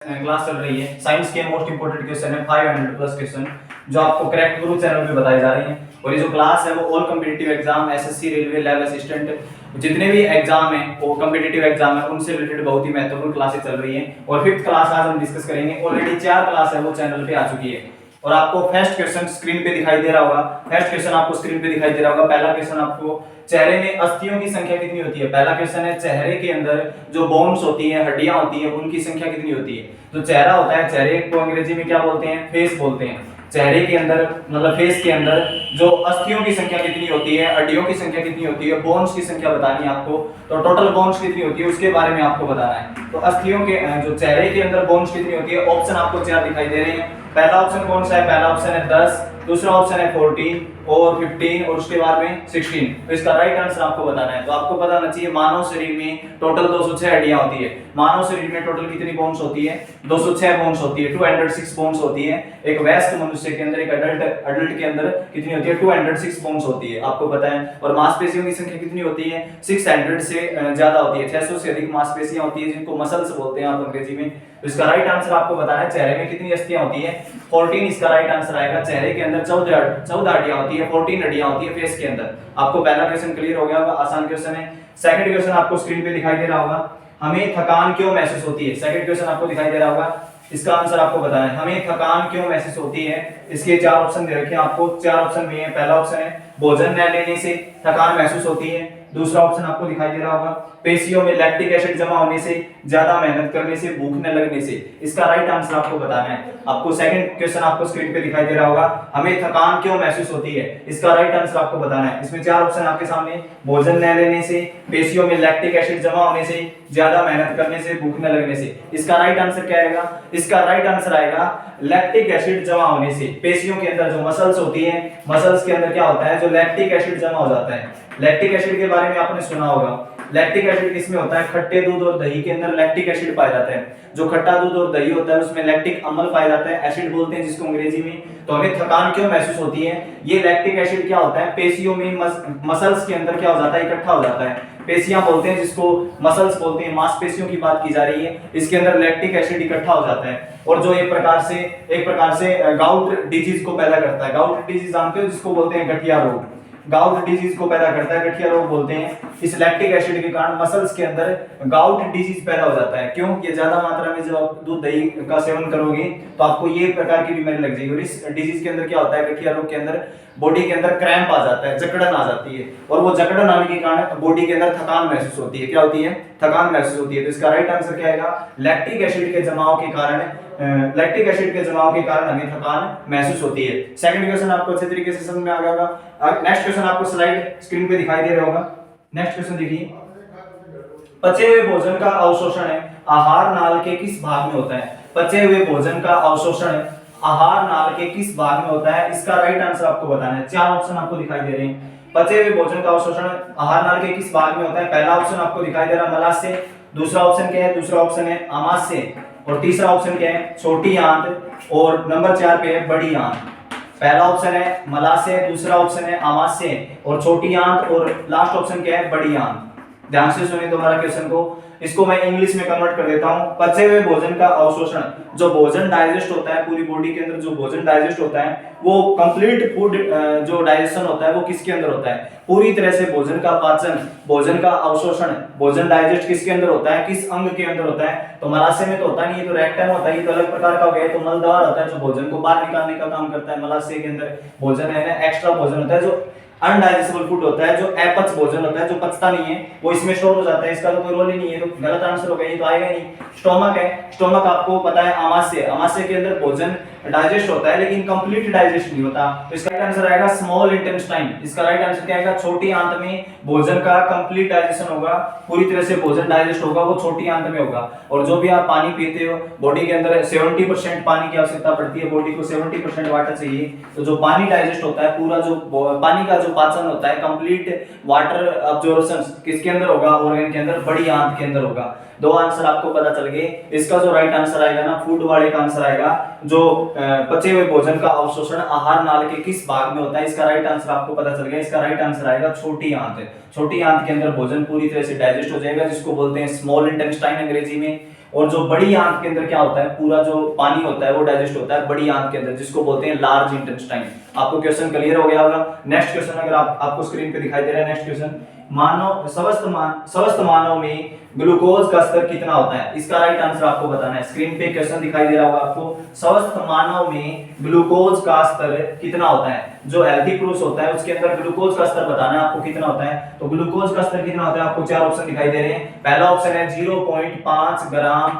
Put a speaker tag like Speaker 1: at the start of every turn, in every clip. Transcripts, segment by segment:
Speaker 1: Class चल रही है। साइंस के मोस्ट इंपोर्टेंट क्वेश्चन है 500 प्लस क्वेश्चन जो आपको करेक्ट गुरु चैनल पे बताए जा रहे हैं। और ये जो क्लास है वो all competitive exam, SSC, railway, lab assistant जितने भी एग्जाम हैं वो कॉम्पिटिटिव एग्जाम है उनसे रिलेटेड बहुत ही महत्वपूर्ण क्लासेस चल रही हैं। और फिफ्थ क्लास आज हम डिस्कस करेंगे। ऑलरेडी 4 क्लास है वो चैनल पे आ चुकी है। और आपको फर्स्ट क्वेश्चन स्क्रीन पे दिखाई दे रहा होगा। फर्स्ट क्वेश्चन आपको स्क्रीन पे दिखाई दे रहा होगा। पहला क्वेश्चन आपको चेहरे में अस्थियों की संख्या कितनी होती है। पहला क्वेश्चन है चेहरे के अंदर जो बोन्स होती हैं, हड्डियां होती हैं, उनकी संख्या कितनी होती है। जो चेहरा होता है, चेहरे को अंग्रेजी में क्या बोलते हैं, फेस बोलते हैं। चेहरे के अंदर मतलब फेस के अंदर जो अस्थियों की संख्या कितनी होती है, हड्डियों की संख्या कितनी होती है, बोन्स की संख्या बतानी है आपको। तो टोटल बोन्स कितनी होती है उसके बारे में आपको बताना है। तो अस्थियों के जो चेहरे के अंदर बोन्स कितनी होती है, ऑप्शन आपको 4 दिखाई दे रहे हैं। पहला ऑप्शन कौन सा है, पहला ऑप्शन है 10, दूसरा ऑप्शन है 14 और 15 और उसके बाद में 16। तो इसका राइट आंसर आपको बताना है। तो आपको पता होना चाहिए मानव शरीर में टोटल 206 हड्डियां होती है। मानव शरीर में टोटल कितनी बोन्स होती है, 206 बोन्स होती है, 206 बोन्स होती है। एक वयस्क मनुष्य के अंदर, एक अडल्ट के अंदर कितनी होती है, 206 बोन्स होती है, आपको पता है। और मांसपेशियों की संख्या कितनी होती है, 600 से ज्यादा होती है। 600 से अधिक मांसपेशियां होती है जिनको मसल्स बोलते हैं आप अंग्रेजी में। तो इसका राइट आंसर आपको बताना है चेहरे में कितनी अस्थियां होती है, 14 इसका राइट आंसर आएगा। चेहरे के अंदर 14 हड्डियां होती है, 14 हड्डियां होती है फेस के अंदर। आपको पहला क्वेश्चन क्लियर हो गया होगा, आसान क्वेश्चन है। सेकंड क्वेश्चन आपको स्क्रीन पे दिखाई दे रहा होगा, हमें थकान क्यों महसूस होती है। सेकंड क्वेश्चन आपको दिखाई दे रहा होगा, इसका आंसर आपको बताना है हमें थकान क्यों महसूस होती है। इसके 4 ऑप्शन दे रखे हैं आपको, 4 ऑप्शन में है। पहला ऑप्शन है भोजन न लेने से थकान महसूस होती है। दूसरा ऑप्शन आपको दिखाई दे रहा होगा, पेशियों में लैक्टिक एसिड जमा होने से, ज्यादा मेहनत करने से, भूख न लगने से। इसका राइट आंसर आपको बताना है। आपको सेकंड क्वेश्चन आपको स्क्रीन पे दिखाई दे रहा होगा, हमें थकान क्यों महसूस होती है। इसका राइट आंसर आपको बताना है। इसमें 4 ऑप्शन आपके सामने, भोजन न लेने से, पेशियों में लैक्टिक एसिड जमा होने से, ज्यादा मेहनत करने से, भूख न लगने से। इसका राइट आंसर क्या आएगा, इसका राइट आंसर आएगा लैक्टिक एसिड जमा होने से। पेशियों के अंदर जो मसल्स होती है, मसल्स के अंदर क्या होता है, जो लैक्टिक एसिड जमा हो जाता है। लैक्टिक एसिड के बारे में आपने सुना होगा। लैक्टिक एसिड किसमें होता है, खट्टे दूध और दही के अंदर लैक्टिक एसिड पाया जाता है। जो खट्टा दूध और दही होता है उसमें लैक्टिक अम्ल पाया जाता है, एसिड बोलते हैं जिसको अंग्रेजी में। तो हमें थकान क्यों महसूस होती है, ये लैक्टिक एसिड क्या होता है, पेशियों में मसल्स के अंदर क्या हो जाता है, इकट्ठा हो जाता है। पेशियां बोलते हैं जिसको, मसल्स बोलते हैं, मांसपेशियों की बात की जा रही है। इसके अंदर लैक्टिक एसिड इकट्ठा हो जाता है और जो एक प्रकार से गाउट डिजीज को पैदा करता है। गाउट डिजीज जानते हो जिसको बोलते हैं गठिया रोग। गाउट डिजीज को पैदा करता है, गठिया रोग बोलते हैं। इस लैक्टिक एसिड के कारण मसल्स के अंदर गाउट डिजीज पैदा हो जाता है। क्यों, ये ज्यादा मात्रा में जब आप दूध दही का सेवन करोगे तो आपको ये प्रकार की बीमारी लग जाएगी। और इस डिजीज के अंदर क्या होता है, गठिया रोग के अंदर बॉडी के अंदर क्रैम्प आ जाता है, जकड़न आ जाती है। और वो जकड़न आने के कारण बॉडी के अंदर थकान महसूस होती है। क्या होती है, थकान महसूस होती है। तो इसका राइट आंसर क्या आएगा, लैक्टिक एसिड के जमाव के कारण, लैक्टिक एसिड के जमाव के कारण हमें थकान महसूस होती है। सेकंड क्वेश्चन आपको अच्छे तरीके से समझ में आ गया होगा। नेक्स्ट क्वेश्चन आपको स्लाइड स्क्रीन पे दिखाई दे रहा होगा। नेक्स्ट क्वेश्चन देखिए, पचे हुए भोजन का अवशोषण है आहार नाल के किस भाग में होता है। पचे हुए भोजन का अवशोषण आहार नाल के किस भाग में होता है, इसका राइट आंसर आपको बताना है। 4 ऑप्शन आपको दिखाई दे रहे हैं। पचे हुए भोजन का अवशोषण आहार नाल के किस भाग में होता है। पहला ऑप्शन आपको दिखाई दे रहा है मलाशय, दूसरा ऑप्शन क्या है, दूसरा ऑप्शन है आमाशय, और तीसरा ऑप्शन क्या है, छोटी आंत, और नंबर 4 पे है बड़ी आंत। पहला ऑप्शन है मलाशय, दूसरा ऑप्शन है आमाशय और छोटी आंत, और लास्ट ऑप्शन क्या है, बड़ी आंत। ध्यान से सुनिए दोबारा क्वेश्चन को, इसको मैं इंग्लिश में कन्वर्ट कर देता हूं। पचे हुए भोजन का अवशोषण, जो भोजन डाइजेस्ट होता है पूरी बॉडी के अंदर, जो भोजन डाइजेस्ट होता है वो कंप्लीट फूड जो डाइजेशन होता है वो किसके अंदर होता है, पूरी तरह से भोजन का पाचन, भोजन का अवशोषण, भोजन डाइजेस्ट किसके अंदर होता है, किस अंग के अंदर होता है। तो मलाशय में तो होता नहीं, ये तो रेक्टम होता है, ये तो अलग प्रकार का हो गया। तो मलद्वार होता है जो भोजन को बाहर निकालने का काम करता है। मलाशय के अंदर भोजन है ना, एक्स्ट्रा भोजन होता है जो अनडाइजेस्टेबल फूड होता है, जो अपच भोजन होता है, जो पचता नहीं है, वो इसमें स्टोर हो जाता है। इसका तो कोई रोल ही नहीं है, तो गलत आंसर हो गया, ये तो आएगा नहीं। स्टोमक है, स्टोमक आपको पता है आमाशय, आमाशय के अंदर भोजन डाइजेस्ट होता है लेकिन कंप्लीट डाइजेस्ट नहीं होता। तो इसका राइट आंसर आएगा स्मॉल इंटेस्टाइन। इसका राइट आंसर क्या आएगा, छोटी आंत में भोजन का कंप्लीट डाइजेशन होगा, पूरी तरह से भोजन डाइजेस्ट होगा, वो छोटी आंत में होगा। और जो भी आप पानी पीते हो, बॉडी के अंदर 70% पानी की आवश्यकता पड़ती है, बॉडी को 70% वाटर चाहिए। तो जो पानी डाइजेस्ट होता है, पूरा जो पानी का जो पाचन होता है, कंप्लीट वाटर अब्जॉर्प्शन किसके अंदर होगा, ऑर्गन के अंदर, बड़ी आंत के अंदर होगा। 2 आंसर आपको पता चल गए। इसका जो राइट आंसर आएगा ना, फूड वाले का आंसर आएगा, जो पचे हुए भोजन का अवशोषण आहार नाल के किस भाग में होता है, इसका राइट आंसर आपको पता चल गया। इसका राइट आंसर आएगा छोटी आंत। छोटी आंत के अंदर भोजन पूरी तरह से डाइजेस्ट हो जाएगा, जिसको बोलते हैं स्मॉल इंटेस्टाइन अंग्रेजी में। और जो बड़ी आंत के अंदर क्या होता है, पूरा जो पानी होता है वो डाइजेस्ट होता है बड़ी आंत के अंदर, जिसको बोलते हैं लार्ज इंटेस्टाइन। आपको क्वेश्चन क्लियर हो गया होगा। नेक्स्ट क्वेश्चन अगर आपको स्क्रीन पे दिखाई दे रहा है, नेक्स्ट क्वेश्चन, मानव स्वस्थ मानव में ग्लूकोज का स्तर कितना होता है, इसका राइट आंसर आपको बताना है। स्क्रीन पे क्वेश्चन दिखाई दे रहा होगा आपको, स्वस्थ मानव में ग्लूकोज का स्तर कितना होता है। जो हेल्थी पुरुष होता है उसके अंदर ग्लूकोज का स्तर बताना है आपको कितना होता है। तो ग्लूकोज का स्तर कितना होता है, आपको चार ऑप्शन दिखाई दे रहे हैं। पहला ऑप्शन है 0.5 ग्राम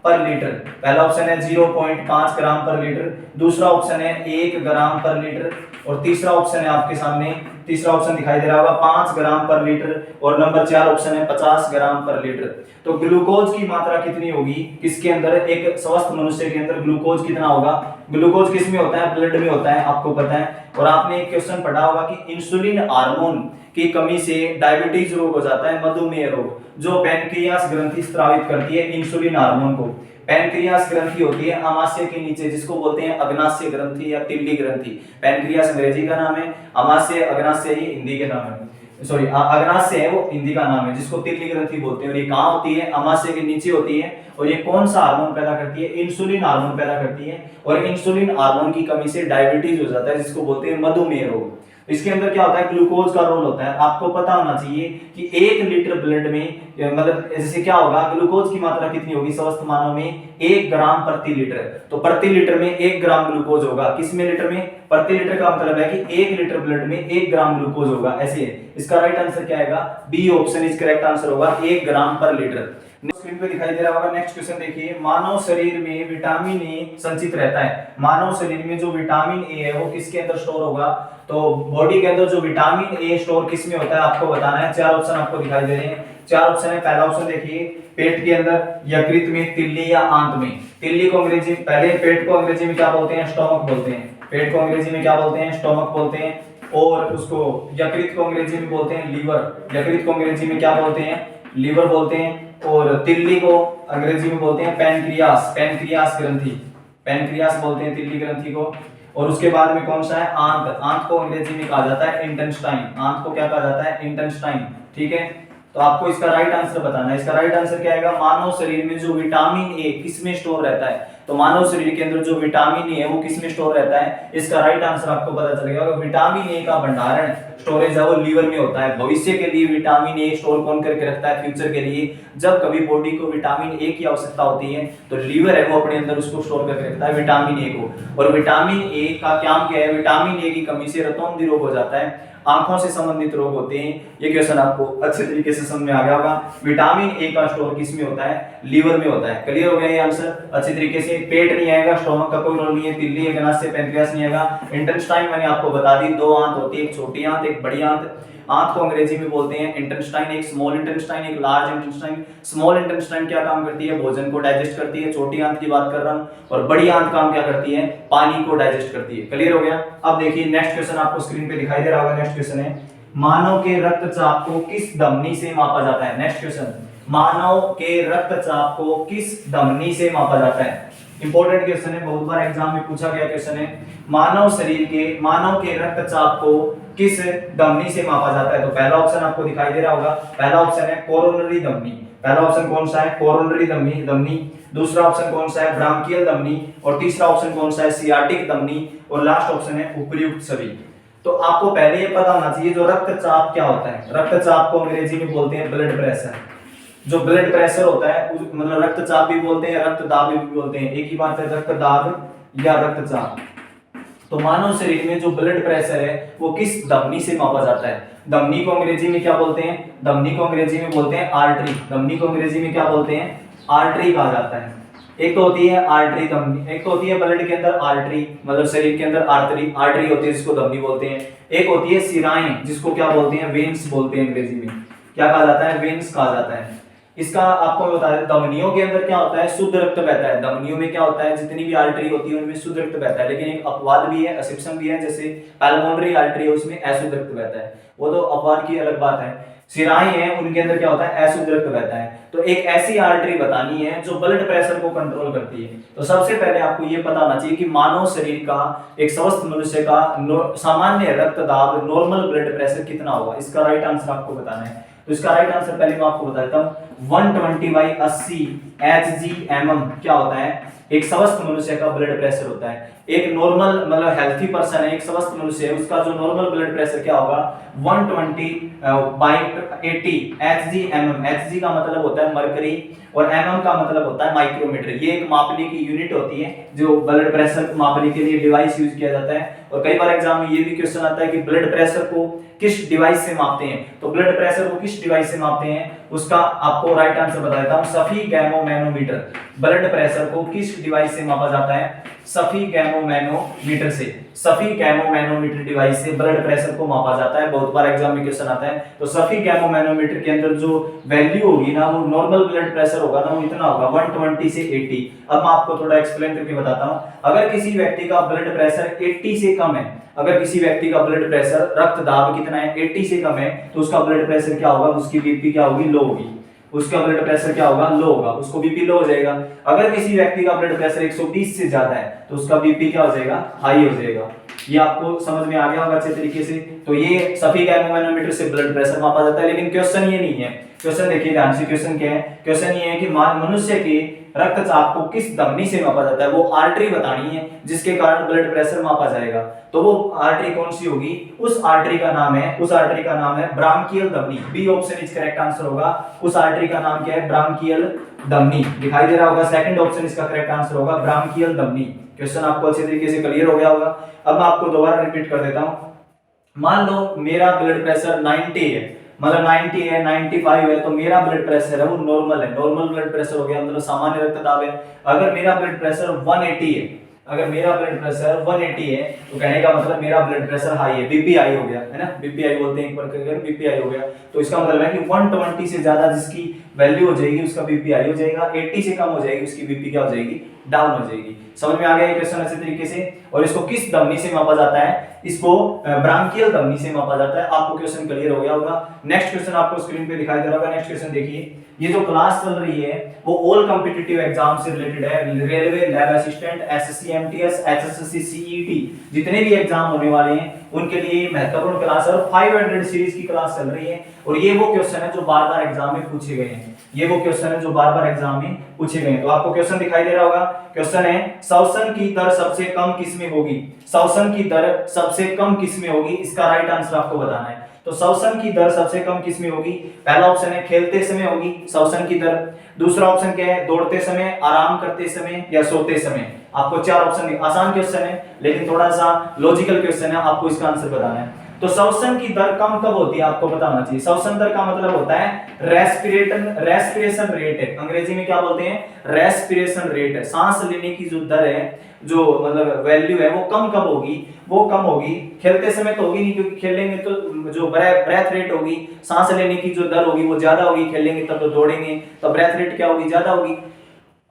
Speaker 1: पर लीटर, पहला ऑप्शन है 0.5 ग्राम पर लीटर, दूसरा ऑप्शन है 1 ग्राम पर लीटर, और तीसरा ऑप्शन है आपके सामने, तीसरा ऑप्शन दिखाई दे रहा होगा 5 ग्राम पर लीटर, और नंबर 4 ऑप्शन है 50 ग्राम पर लीटर। तो ग्लूकोज की मात्रा कितनी होगी किसके अंदर, एक स्वस्थ मनुष्य के अंदर ग्लूकोज कितना होगा। ग्लूकोज किस में होता है, ब्लड में होता है, आपको पता है। और आपने एक क्वेश्चन पढ़ा होगा कि इंसुलिन हार्मोन की कमी से डायबिटीज रोग हो जाता है, मधुमेह रोग, जो पैनक्रियास ग्रंथि स्रावित करती है इंसुलिन हार्मोन को। पैनक्रियास ग्रंथि होती है अमाशय के नीचे, जिसको बोलते हैं अग्नाशय ग्रंथि या तिल्ली ग्रंथि। पैनक्रियास अंग्रेजी का नाम है, अमाशय अग्नाशय ही हिंदी के नाम है, सॉरी अग्नाशय है वो हिंदी का नाम है, जिसको तिल्ली ग्रंथि बोलते हैं। और ये कहाँ होती है, अमाशय के नीचे होती है। और ये कौन सा हार्मोन पैदा करती है, इंसुलिन हार्मोन पैदा करती है। और इंसुलिन हार्मोन की कमी से डायबिटीज हो जाता है, जिसको बोलते हैं मधुमेह रोग। इसके अंदर क्या होता है, ग्लूकोज का रोल होता है। आपको पता होना चाहिए कि 1 लीटर ब्लड में मतलब जैसे क्या होगा, ग्लूकोज की मात्रा कितनी होगी स्वस्थ मानव में, 1 ग्राम प्रति लीटर। तो प्रति लीटर में 1 ग्राम ग्लूकोज होगा, किसमें लीटर में, प्रति लीटर का मतलब है कि 1 लीटर ब्लड में 1 ग्राम ग्लूकोज होगा, ऐसे है। इसका राइट आंसर क्या आएगा, B option is correct answer होगा, 1 ग्राम पर लीटर। स्क्रीन पे दिखाई दे रहा होगा। नेक्स्ट क्वेश्चन देखिए, मानव शरीर में विटामिन ए संचित रहता है। मानव शरीर में जो विटामिन ए है वो किसके अंदर स्टोर होगा। तो बॉडी के अंदर जो विटामिन ए स्टोर किस में होता है आपको बताना है। चार ऑप्शन आपको दिखाई दे रहे हैं, चार ऑप्शन है। पहला ऑप्शन देखिए, पेट के अंदर, यकृत में, तिल्ली या आंत में। तिल्ली को अंग्रेजी, पहले पेट को अंग्रेजी में क्या बोलते हैं, स्टोमक बोलते हैं। पेट को अंग्रेजी में क्या बोलते हैं, स्टोमक बोलते हैं। और उसको यकृत को अंग्रेजी में बोलते हैं लीवर। यकृत को अंग्रेजी में क्या बोलते हैं, लीवर बोलते हैं। और तिल्ली को अंग्रेजी में बोलते हैं पैनक्रियास, पैनक्रियास ग्रंथि, पैनक्रियास बोलते हैं तिल्ली ग्रंथि को। और उसके बाद में कौन सा है, आंत। आंत को अंग्रेजी में कहा जाता है इंटेस्टाइन। आंत को क्या कहा जाता है, इंटेस्टाइन। ठीक है, तो आपको इसका राइट आंसर बताना है। इसका राइट आंसर क्या आएगा, मानव शरीर में जो विटामिन ए किसमें स्टोर रहता है। तो मानव शरीर के अंदर जो विटामिन ए है वो किसमें स्टोर रहता है, इसका राइट आंसर आपको पता चलेगा। विटामिन ए का भंडारण, स्टोरेज है वो लीवर में होता है। भविष्य के लिए विटामिन ए स्टोर कौन करके रखता है, फ्यूचर के लिए जब कभी बॉडी को विटामिन ए की आवश्यकता होती है तो लीवर है वो अपने अंदर उसको स्टोर करके रखता है विटामिन ए को। और विटामिन ए का काम क्या है, विटामिन ए की कमी से रतौंधी रोग हो जाता है, आंखों से संबंधित रोग होते हैं। ये क्वेश्चन आपको अच्छे तरीके से समझ में आ गया होगा। विटामिन ए का स्टोर किस में होता है, लीवर में होता है। क्लियर हो गया ये आंसर अच्छे तरीके से। पेट नहीं आएगा, स्टोमक का कोई रोल नहीं है, तिल्ली, अग्नाशय, पैनक्रियास नहीं आएगा। इंटेस्टाइन मैंने आपको बता दी, 2 आंत होती है, एक छोटी आंत एक बड़ी आंत। आंत को अंग्रेजी में बोलते हैं इंटेस्टाइन, एक स्मॉल इंटेस्टाइन एक लार्ज इंटेस्टाइन। स्मॉल इंटेस्टाइन क्या काम करती है, भोजन को डाइजेस्ट करती है, छोटी आंत की बात कर रहा हूं। और बड़ी आंत काम क्या करती है, पानी को डाइजेस्ट करती है। क्लियर हो गया। अब देखिए नेक्स्ट क्वेश्चन आपको स्क्रीन पे दिखाई दे रहा होगा। नेक्स्ट क्वेश्चन है, मानव के रक्तचाप को किस धमनी से मापा जाता है। नेक्स्ट क्वेश्चन, मानव के रक्तचाप को किस धमनी से मापा जाता है। इंपॉर्टेंट क्वेश्चन है, बहुत बार एग्जाम में पूछा गया क्वेश्चन है। मानव के रक्तचाप को किस धमनी से मापा जाता है। तो पहला ऑप्शन आपको दिखाई दे रहा होगा, पहला ऑप्शन है कोरोनरी धमनी। पहला ऑप्शन कौन सा है, कोरोनरी धमनी। दूसरा ऑप्शन कौन सा है, ब्रांकियल धमनी। और तीसरा ऑप्शन कौन सा है, सियाटिक धमनी। और लास्ट ऑप्शन है उपर्युक्त सभी। तो आपको पहले ये पता होना चाहिए जो रक्तचाप क्या होता है। रक्तचाप को अंग्रेजी में बोलते हैं ब्लड प्रेशर। जो ब्लड प्रेशर होता है मतलब रक्तचाप भी बोलते हैं, रक्तदाब भी बोलते हैं, एक ही बात है, रक्तदाब या रक्तचाप। तो मानव शरीर में जो ब्लड प्रेशर है वो किस धमनी से मापा जाता है। धमनी को अंग्रेजी में क्या बोलते हैं, धमनी को अंग्रेजी में बोलते हैं आर्टरी। धमनी को अंग्रेजी में क्या बोलते हैं, आर्टरी कहा जाता है। एक तो होती है आर्टरी धमनी, एक तो होती है ब्लड के अंदर आर्टरी मतलब शरीर के अंदर आर्टरी होती है जिसको धमनी बोलते हैं। एक होती है शिराएं जिसको क्या बोलते हैं, वेन्स बोलते हैं अंग्रेजी में। क्या कहा जाता है, वेन्स कहा जाता है। इसका आपको मैं बता दें, धमनियों के अंदर क्या होता है, शुद्ध रक्त बहता है। धमनियों में क्या होता है, जितनी भी आर्टरी होती है उनमें शुद्ध रक्त बहता है। लेकिन एक अपवाद भी है, एक्सेप्शन भी है, जैसे पैल्मोनरी आर्टरी है उसमें अशुद्ध रक्त बहता है, वो तो अपवाद की अलग बात है। शिराएं हैं उनके अंदर क्या होता है, अशुद्ध रक्त बहता है। तो एक ऐसी आर्टरी बतानी है जो ब्लड प्रेशर को कंट्रोल करती है। तो सबसे पहले आपको ये पता होना चाहिए कि मानव शरीर का, एक स्वस्थ मनुष्य का सामान्य रक्तदाब, नॉर्मल ब्लड प्रेशर कितना होगा। इसका राइट आंसर आपको बताना है। तो इसका राइट आंसर पहले मैं आपको बता देता हूँ, 120/80 Hg/mm क्या होता है, एक स्वस्थ मनुष्य का ब्लड प्रेशर होता है। एक नॉर्मल मतलब हेल्थी पर्सन है, एक स्वस्थ मनुष्य है, उसका जो नॉर्मल ब्लड प्रेशर क्या होगा, 120/80 Hg/mm। Hg का मतलब होता है मरकरी और mm का मतलब होता है माइक्रोमीटर। ये एक मापने की यूनिट होती है जो ब्लड प्रेशर मापने के लिए डिवाइस यूज किया जाता है। और कई बार एग्जाम में ये भी क्वेश्चन आता है कि ब्लड प्रेशर को किस डिवाइस से मापते हैं, तो ब्लड प्रेशर को किस डिवाइस से मापते हैं, उसका आपको राइट आंसर बता देता हूं, सफीगैमोमैनोमीटर। ब्लड प्रेशर को किस डिवाइस से मापा जाता है, सफीगैमोमैनोमीटर से। सफीगैमोमैनोमीटर डिवाइस से ब्लड प्रेशर को मापा जाता है। बहुत बार एग्जाम में क्वेश्चन आता है। तो सफीगैमोमैनोमीटर के अंदर जो वैल्यू होगी ना, वो नॉर्मल ब्लड प्रेशर होगा ना, वो इतना होगा 120 से 80। अब मैं आपको थोड़ा एक्सप्लेन करके बताता हूं। अगर किसी व्यक्ति का ब्लड प्रेशर 80 से कम है, अगर किसी व्यक्ति का ब्लड प्रेशर रक्त दाब कितना है, 80 से कम है, तो उसका ब्लड प्रेशर क्या होगा, उसकी बीपी क्या होगी, लो होगी। उसका ब्लड प्रेशर क्या होगा, लो होगा, उसको बीपी लो हो जाएगा। अगर किसी व्यक्ति का ब्लड प्रेशर 120 से ज्यादा है, तो उसका बीपी क्या हो जाएगा, हाई हो जाएगा। ये आपको समझ में आ गया होगा अच्छे तरीके से। तो ये सफीगैमोमैनोमीटर से ब्लड प्रेशर मापा जाता है। लेकिन क्वेश्चन ये नहीं है। क्वेश्चन देखिए ध्यान से, क्वेश्चन क्या है, क्वेश्चन ये है कि मनुष्य के रक्तचाप को किस धमनी से मापा जाता है। वो आर्टरी बतानी है जिसके कारण ब्लड प्रेशर मापा जाएगा। तो वो आर्टरी कौन सी होगी, उस आर्टरी का नाम है ब्रांकियल धमनी। B option is correct answer होगा। उस आर्टरी का नाम क्या है, ब्रांकियल धमनी। दिखाई दे रहा होगा, सेकंड ऑप्शन इसका करेक्ट आंसर होगा, ब्रांकियल धमनी। क्वेश्चन आपको अच्छे तरीके से क्लियर हो गया होगा। अब मैं आपको दोबारा रिपीट कर देता हूं। मान लो मेरा ब्लड प्रेशर 90 है, मतलब 90 है, 95 है, तो मेरा ब्लड प्रेशर है वो नॉर्मल है। नॉर्मल ब्लड प्रेशर हो गया, मतलब सामान्य रक्तदाब है। अगर मेरा ब्लड प्रेशर 180 है, अगर मेरा ब्लड प्रेशर 180 है, तो कहने का मतलब मेरा ब्लड प्रेशर हाई है, बीपी हाई हो गया है ना, बीपी हाई बोलते हैं एक बार, बीपी हाई हो गया। तो इसका मतलब है कि 120 से ज्यादा जिसकी वैल्यू हो जाएगी उसका बीपी हाई हो जाएगा, 80 से कम हो जाएगी उसकी बीपी क्या हो जाएगी, डाउन हो जाएगी। समझ में आ गया ये क्वेश्चन अच्छे तरीके से। और इसको किस धमनी से मापा जाता है, इसको ब्रांकियल धमनी से मापा जाता है। आपको क्वेश्चन क्लियर हो गया होगा। नेक्स्ट क्वेश्चन आपको स्क्रीन पे दिखाई दे रहा होगा। नेक्स्ट क्वेश्चन देखिए, ये जो क्लास चल रही है वो ऑल कॉम्पिटिटिव एग्जाम से रिलेटेड है। Railway, lab assistant, SSC MTS, HSSC CET, जितने भी एग्जाम होने वाले हैं उनके लिए महत्वपूर्ण क्लास है। और 500 सीरीज की क्लास चल रही है। और ये वो क्वेश्चन है जो बार बार एग्जाम में पूछे गए हैं। ये वो क्वेश्चन है जो बार बार एग्जाम में पूछे गए हैं। तो आपको क्वेश्चन दिखाई दे रहा होगा। क्वेश्चन है, श्वसन की दर सबसे कम किसमें होगी। श्वसन की दर सबसे कम किसमें होगी, इसका राइट आंसर आपको बताना है। तो श्वसन की दर सबसे कम किसमें होगी, पहला ऑप्शन है खेलते समय होगी श्वसन की दर। दूसरा ऑप्शन क्या है, दौड़ते समय, आराम करते समय या सोते समय। आपको चार ऑप्शन, आसान क्वेश्चन है लेकिन थोड़ा सा लॉजिकल क्वेश्चन है, आपको इसका आंसर बताना है। तो श्वसन की दर कम कब होती है आपको बताना चाहिए। श्वसन दर का मतलब होता है रेस्पिरेशन रेट है, अंग्रेजी में क्या बोलते हैं, रेस्पिरेशन रेट है। सांस लेने की जो दर है, जो मतलब वैल्यू है, वो कम कब होगी, वो कम होगी खेलते समय तो होगी नहीं, क्योंकि खेलेंगे तो जो ब्रेथ रेट होगी, सांस लेने की जो दर होगी वो ज्यादा होगी। खेलेंगे तब तो दौड़ेंगे तो ब्रेथ रेट क्या होगी, ज्यादा होगी।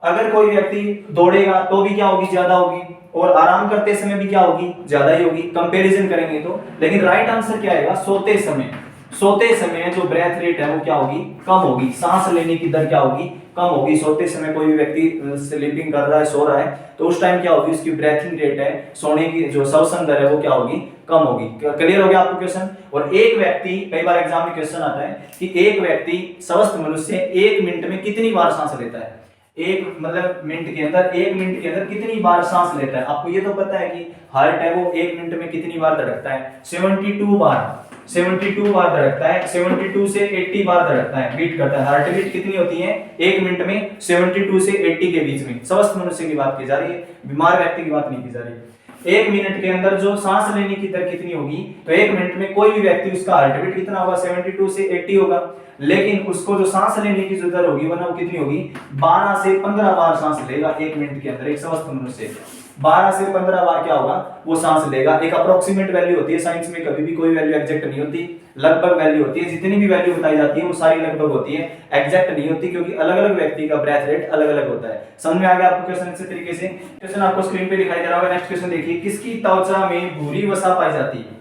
Speaker 1: अगर कोई व्यक्ति दौड़ेगा तो भी क्या होगी, ज्यादा होगी। और आराम करते समय भी क्या होगी, ज्यादा ही होगी कंपैरिजन करेंगे तो। लेकिन राइट आंसर क्या आएगा, सोते समय। सोते समय जो ब्रेथ रेट है वो क्या होगी, कम होगी। सांस लेने की दर क्या होगी, कम होगी। सोते समय कोई भी व्यक्ति स्लीपिंग कर रहा है, सो रहा है, तो उस टाइम क्या होगी, उसकी ब्रेथिंग रेट है, सोने की जो श्वसन दर है वो क्या होगी, कम होगी। क्लियर हो गया आपको क्वेश्चन। और एक व्यक्ति, कई बार एग्जाम में क्वेश्चन आता है कि एक व्यक्ति स्वस्थ मनुष्य 1 मिनट में कितनी बार सांस लेता है। एक मतलब मिनट के अंदर, 1 मिनट के अंदर कितनी बार सांस लेता है। आपको ये तो पता है कि हार्ट है वो 1 मिनट में कितनी बार धड़कता है, 72 बार। 72 बार धड़कता है, 72 से 80 बार धड़कता है, बीट करता है। हार्ट बीट कितनी होती है 1 मिनट में, 72 से 80 के बीच में। स्वस्थ मनुष्य की बात की जा रही है, बीमार व्यक्ति की बात नहीं की जा रही है। 1 मिनट के अंदर जो सांस लेने की दर कितनी होगी, तो 1 मिनट में कोई भी व्यक्ति उसका हार्ट बीट कितना होगा, 72 से 80 होगा। लेकिन उसको जो सांस लेने की जो दर होगी वो कितनी होगी, 12 से 15 बार सांस लेगा 1 मिनट के अंदर। एक स्वस्थ मनुष्य 12 से 15 बार क्या होगा, वो सांस लेगा। एक अप्रोक्सीमेट वैल्यू होती है, साइंस में कभी भी कोई वैल्यू एग्जैक्ट नहीं होती, लगभग वैल्यू होती है। जितनी भी वैल्यू बताई जाती है वो सारी लगभग होती है, एग्जैक्ट नहीं होती, क्योंकि अलग अलग व्यक्ति का ब्रेथ रेट अलग अलग होता है। समझ में आ गया आपको क्वेश्चन अच्छे तरीके से। क्वेश्चन आपको स्क्रीन पे दिखाई दे रहा होगा। नेक्स्ट क्वेश्चन देखिए, किसकी त्वचा में भूरी वसा पाई जाती है।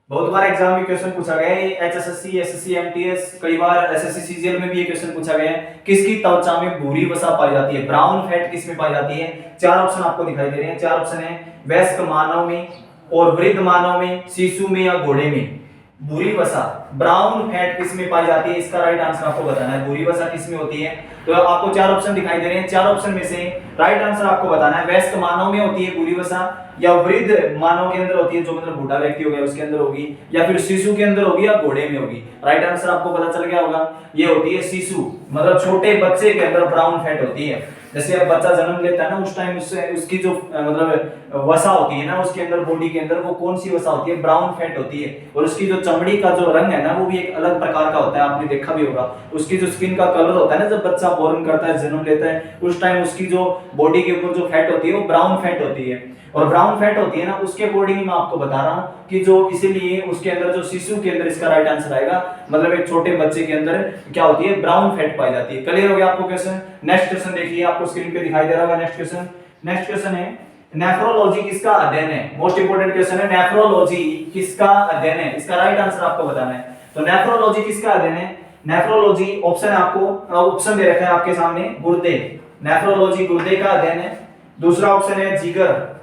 Speaker 1: बहुत बार एग्जाम में क्वेश्चन पूछा गया है, एचएसएससी, एसएससी, एमटीएस, कई बार एसएससी सीजीएल में भी ये क्वेश्चन पूछा गया है। किसकी त्वचा में भूरी वसा पाई जाती है, ब्राउन फैट किसमें पाई जाती है। 4 ऑप्शन आपको दिखाई दे रहे हैं। 4 ऑप्शन है, वयस्क मानव में और वृद्ध मानव में, शिशु में या घोड़े में। भूरी वसा, ब्राउन फैट किस में पाई जाती है, इसका राइट आंसर आपको बताना है। भूरी वसा किस में होती है, तो आपको चार ऑप्शन दिखाई दे रहे हैं, चार ऑप्शन में से राइट आंसर आपको बताना है। वयस्क मानव में होती है भूरी वसा, या वृद्ध मानव के अंदर होती है, जो मतलब बूढ़ा व्यक्ति हो गया उसके अंदर होगी, या फिर शिशु के अंदर होगी, या घोड़े में होगी। राइट आंसर आपको पता चल गया होगा, ये होती है शिशु, मतलब छोटे बच्चे के अंदर ब्राउन फैट होती है। जैसे अब बच्चा जन्म लेता है ना, उस टाइम उससे उसकी जो मतलब वसा होती है ना, उसके अंदर बॉडी के अंदर वो कौन सी वसा होती है, ब्राउन फैट होती है। और उसकी जो चमड़ी का जो रंग है ना, वो भी एक अलग प्रकार का होता है, आपने देखा भी होगा। उसकी जो स्किन का कलर होता है ना, जब बच्चा बॉर्न करता है, जन्म लेता है, उस टाइम उसकी जो बॉडी के ऊपर जो फैट होती है वो ब्राउन फैट होती है। और ब्राउन फैट होती है ना, उसके अकॉर्डिंग मैं आपको बता रहा हूं कि जो इसीलिए उसके अंदर जो शिशु के अंदर इसका राइट आंसर आएगा, मतलब एक छोटे बच्चे के अंदर क्या होती है, ब्राउन फैट पाई जाती है। क्लियर हो गया आपको क्वेश्चन। नेक्स्ट क्वेश्चन देखिए, आपको स्क्रीन पे दिखाई दे रहा होगा। नेक्स्ट क्वेश्चन है नेफ्रोलॉजी किसका अध्ययन है। मोस्ट इंपोर्टेंट क्वेश्चन है, नेफ्रोलॉजी किसका अध्ययन है, इसका राइट आंसर आपको बताना है। तो नेफ्रोलॉजी किसका अध्ययन है, नेफ्रोलॉजी ऑप्शन आपको ऑप्शन दे रखा है आपके सामने, गुर्दे, नेफ्रोलॉजी गुर्दे का अध्ययन है। दूसरा ऑप्शन है जिगर,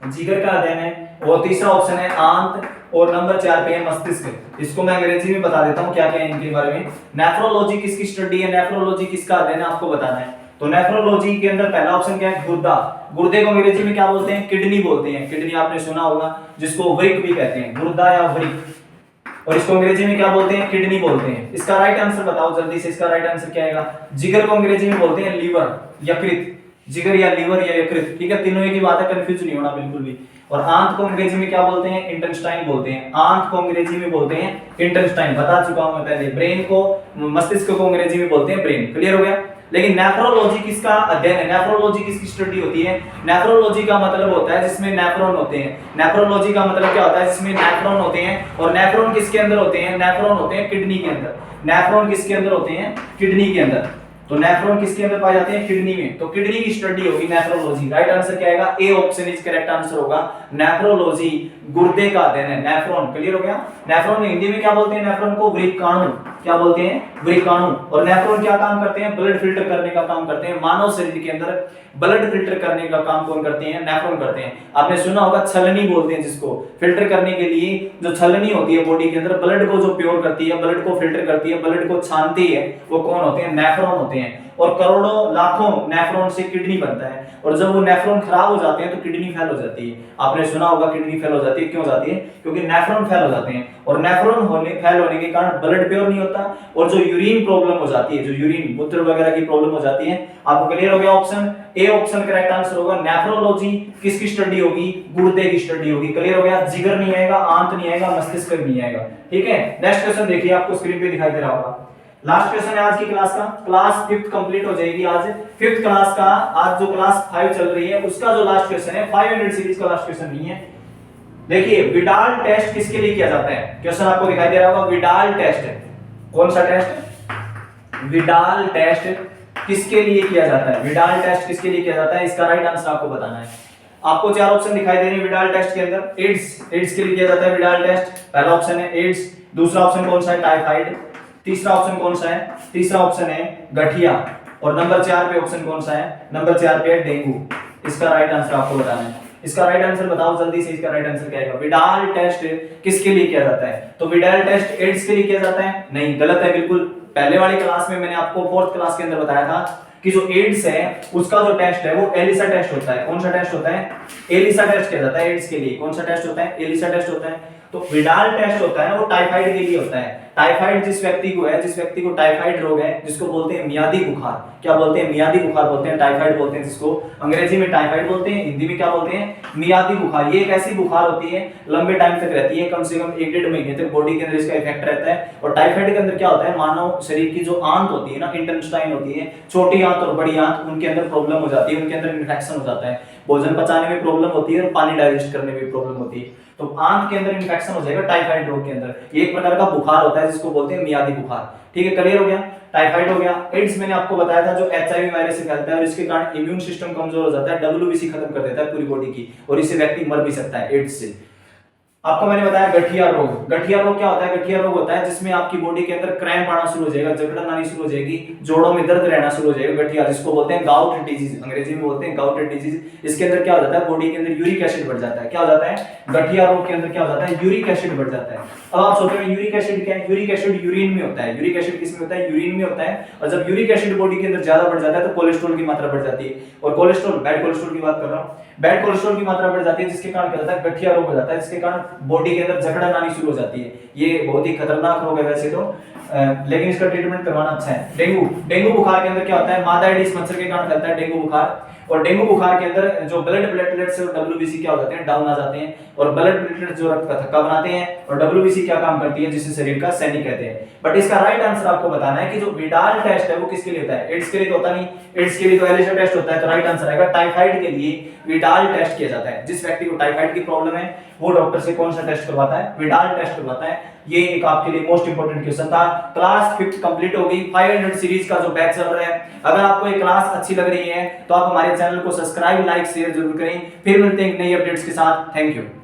Speaker 1: जिगर का अध्ययन है। और तीसरा ऑप्शन है आंत। और नंबर 4 पे है मस्तिष्क। इसको मैं अंग्रेजी में बता देता हूं क्या क्या है इनके बारे में। नेफ्रोलॉजी किसकी स्टडी है, नेफ्रोलॉजी किसका अध्ययन है, आपको बताना है। तो नेफ्रोलॉजी के अंदर पहला ऑप्शन क्या है, गुर्दा। गुर्दे को अंग्रेजी में क्या बोलते हैं, किडनी बोलते हैं। किडनी आपने सुना होगा, जिसको वृक्क भी कहते हैं, गुर्दा या वृक्क। और इसको अंग्रेजी में क्या बोलते हैं, किडनी बोलते हैं। इसका राइट आंसर बताओ जल्दी से, इसका राइट आंसर क्या आएगा। जिगर को अंग्रेजी में बोलते हैं लिवर, यकृत। जिगर या लिवर या यकृत, ठीक है, तीनों एक ही बात है, कंफ्यूज नहीं होना बिल्कुल भी। और आंत को अंग्रेजी में क्या बोलते हैं, इंटेस्टाइन बोलते हैं। आंत को अंग्रेजी में बोलते हैं इंटेस्टाइन, बता चुका हूं मैं पहले। ब्रेन को, मस्तिष्क को अंग्रेजी में बोलते हैं ब्रेन। क्लियर हो गया। लेकिन नेफ्रोलॉजी किसका अध्ययन है, नेफ्रोलॉजी किसकी स्टडी होती है। नेफ्रोलॉजी का मतलब होता है जिसमें नेफ्रॉन होते हैं। नेफ्रोलॉजी का मतलब क्या होता है, जिसमें नेफ्रॉन होते हैं। और नेफ्रॉन किसके अंदर होते हैं, नेफ्रॉन होते हैं किडनी के अंदर। नेफ्रॉन किसके अंदर होते हैं, किडनी के अंदर। तो नेफ्रॉन किसके अंदर पाए जाते हैं, किडनी में। तो किडनी की स्टडी होगी नेफ्रोलॉजी। राइट आंसर क्या आएगा, A option is correct answer होगा। नेफ्रोलॉजी गुर्दे का अध्ययन है, नेफ्रॉन। क्लियर हो गया। नेफ्रॉन हिंदी में क्या बोलते हैं, नेफ्रॉन को वृक्काणु, क्या बोलते हैं, वृक्काणु। और नेफ्रॉन क्या काम करते हैं, ब्लड फिल्टर करने का काम करते हैं। मानव शरीर के अंदर ब्लड फिल्टर करने का काम कौन करते हैं, नेफ्रॉन करते हैं। आपने सुना होगा छलनी बोलते हैं जिसको, फिल्टर करने के लिए जो छलनी होती है बॉडी के अंदर, ब्लड को जो प्योर करती है, ब्लड को फिल्टर करती है, ब्लड को छानती है, वो कौन होते हैं, नेफ्रॉन होते हैं। और करोड़ों लाखों नेफ्रॉन से किडनी बनता है। और जब वो नेफ्रॉन खराब हो जाते हैं तो किडनी फेल हो जाती है। आपने सुना होगा किडनी फेल हो जाती है, क्यों जाती है, क्योंकि नेफ्रॉन फेल हो जाते हैं। और नेफ्रॉन फेल होने के कारण ब्लड प्योर नहीं होता, और जो यूरिन प्रॉब्लम हो जाती है, जो यूरिन मूत्र वगैरह की प्रॉब्लम हो जाती है। आपको क्लियर हो गया। Option A option correct answer होगा। नेफ्रोलॉजी किसकी स्टडी होगी, गुर्दे की स्टडी होगी। क्लियर हो गया। जिगर नहीं आएगा, आंत नहीं आएगा, मस्तिष्क नहीं आएगा। ठीक है। नेक्स्ट क्वेश्चन देखिए, आपको स्क्रीन पे दिखाई दे रहा होगा। लास्ट क्वेश्चन है आज की क्लास का। क्लास 5th कंप्लीट हो जाएगी आज। 5th क्लास का आज जो क्लास 5 चल रही है उसका जो लास्ट क्वेश्चन है, 500 सीरीज का लास्ट क्वेश्चन नहीं है। देखिए, विडाल टेस्ट किसके लिए किया जाता है, क्वेश्चन आपको दिखाई दे रहा होगा। विडाल टेस्ट कौन सा टेस्ट, विडाल टेस्ट किसके लिए किया जाता है, विडाल टेस्ट किसके लिए किया जाता है, इसका राइट आंसर आपको बताना है। आपको 4 ऑप्शन दिखाई दे रहे हैं विडाल टेस्ट के अंदर। एड्स के लिए किया जाता है विडाल टेस्ट। पहला ऑप्शन है एड्स। दूसरा ऑप्शन कौन सा है, टाइफाइड। तीसरा ऑप्शन कौन सा है, तीसरा ऑप्शन है गठिया। और नंबर 4 पे ऑप्शन कौन सा है, नंबर 4 पे है डेंगू। इसका राइट आंसर आपको बताना है। इसका राइट आंसर बताओ जल्दी से, इसका राइट आंसर क्या आएगा। विडाल टेस्ट किसके लिए किया जाता है, तो विडाल टेस्ट एड्स के लिए किया जाता है, नहीं, गलत है बिल्कुल। पहले वाली क्लास में मैंने आपको 4th क्लास के अंदर बताया था कि जो एड्स है उसका जो टेस्ट है वो एलिसा टेस्ट होता है। कौन सा टेस्ट होता है, एलिसा टेस्ट किया जाता है एड्स के लिए। कौन सा टेस्ट होता है, एलिसा टेस्ट होता है। तो विडाल टेस्ट होता है वो टाइफाइड के लिए होता है। टाइफाइड जिस व्यक्ति को है, जिस व्यक्ति को टाइफाइड रोग है, जिसको बोलते हैं मियादी बुखार, क्या बोलते हैं, मियादी बुखार बोलते हैं, टाइफाइड बोलते हैं जिसको, अंग्रेजी में टाइफाइड बोलते हैं, हिंदी में क्या बोलते हैं, मियादी बुखार। ये एक ऐसी बुखार होती है लंबे टाइम तक रहती है, कम से कम 1-1.5 महीने तक बॉडी के अंदर इसका इफेक्ट रहता है। और टाइफाइड के अंदर क्या होता है, मानव शरीर की जो आंत होती है ना, इंटेस्टाइन होती है, छोटी आंत और बड़ी आंत, उनके अंदर प्रॉब्लम हो जाती है, उनके अंदर इन्फेक्शन हो जाता है, भोजन पचाने में प्रॉब्लम होती है और पानी डाइजेस्ट करने में प्रॉब्लम होती है। तो आंत के अंदर इन्फेक्शन हो जाएगा टाइफाइड रोग के अंदर। ये एक प्रकार का बुखार होता है जिसको बोलते हैं मियादी बुखार। ठीक है, क्लियर हो गया। टाइफाइड हो गया। एड्स मैंने आपको बताया था जो एचआईवी वायरस से फैलता है और इसके कारण इम्यून सिस्टम कमजोर हो जाता है, डब्ल्यूबीसी खत्म कर देता है पूरी बॉडी की, और इससे व्यक्ति मर भी सकता है एड्स से। आपको मैंने बताया गठिया रोग। गठिया रोग क्या होता है? गठिया रोग होता है जिसमें आपकी बॉडी के अंदर क्रैम्प आना शुरू हो जाएगा, जकड़न आनी शुरू हो जाएगी, जोड़ों में दर्द रहना शुरू हो जाएगा। गठिया, जिसको बोलते हैं गाउट डिजीज, अंग्रेजी में बोलते हैं गाउट डिजीज। इसके अंदर क्या हो जाता है? बॉडी के अंदर यूरिक एसिड बढ़ जाता है। क्या हो जाता है? गठिया रोग के अंदर क्या हो जाता है? यूरिक एसिड बढ़ जाता है। अब आप सोचते हैं यूरिक एसिड क्या है? यूरिक एसिड यूरिन में होता है। यूरिक एसिड किस में होता है? यूरिन में होता है। और जब यूरिक एसिड बॉडी के अंदर ज्यादा बढ़ जाता है तो कोलेस्ट्रॉल की मात्रा बढ़ जाती है। और कोलेस्ट्रॉल, बैड कोलेस्ट्रॉल की बात कर रहा हूं, बैड कोलेस्ट्रॉल की मात्रा बढ़ जाती है, जिसके कारण क्या होता है? गठिया रोग हो जाता है, जिसके कारण बॉडी के अंदर जकड़न आनी शुरू हो जाती है। ये बहुत ही खतरनाक रोग है वैसे तो, लेकिन इसका ट्रीटमेंट करवाना अच्छा है। डेंगू, डेंगू बुखार के अंदर क्या होता है? मादा एडिस मच्छर के कारण फैलता है डेंगू बुखार। और डेंगू बुखार के अंदर जो ब्लड प्लेटलेट्स और डब्ल्यूबीसी क्या हो जाते हैं? डाउन आ जाते हैं। और ब्लड प्लेटलेट्स जो रक्त का थक्का बनाते हैं, और डब्ल्यूबीसी क्या काम करती है? जिसे शरीर का सैनिक कहते हैं। बट इसका राइट आंसर आपको बताना है कि जो विडाल टेस्ट है वो किसके लिए होता है? एड्स के लिए तो होता नहीं, एड्स के लिए तो एलिसा टेस्ट होता है। तो राइट आंसर आएगा टाइफाइड के लिए विडाल टेस्ट किया जाता है। जिस व्यक्ति को टाइफाइड की प्रॉब्लम है वो डॉक्टर से कौन सा टेस्ट करवाता है? विडाल टेस्ट करवाता है। ये एक आपके लिए मोस्ट इंपोर्टेंट क्वेश्चन था। क्लास 5th कंप्लीट हो गई। 500 सीरीज का जो बैच चल रहा है, अगर आपको ये क्लास अच्छी लग रही है तो आप हमारे चैनल को सब्सक्राइब, लाइक, शेयर जरूर करें। फिर मिलते हैं एक नई अपडेट्स के साथ। Thank you.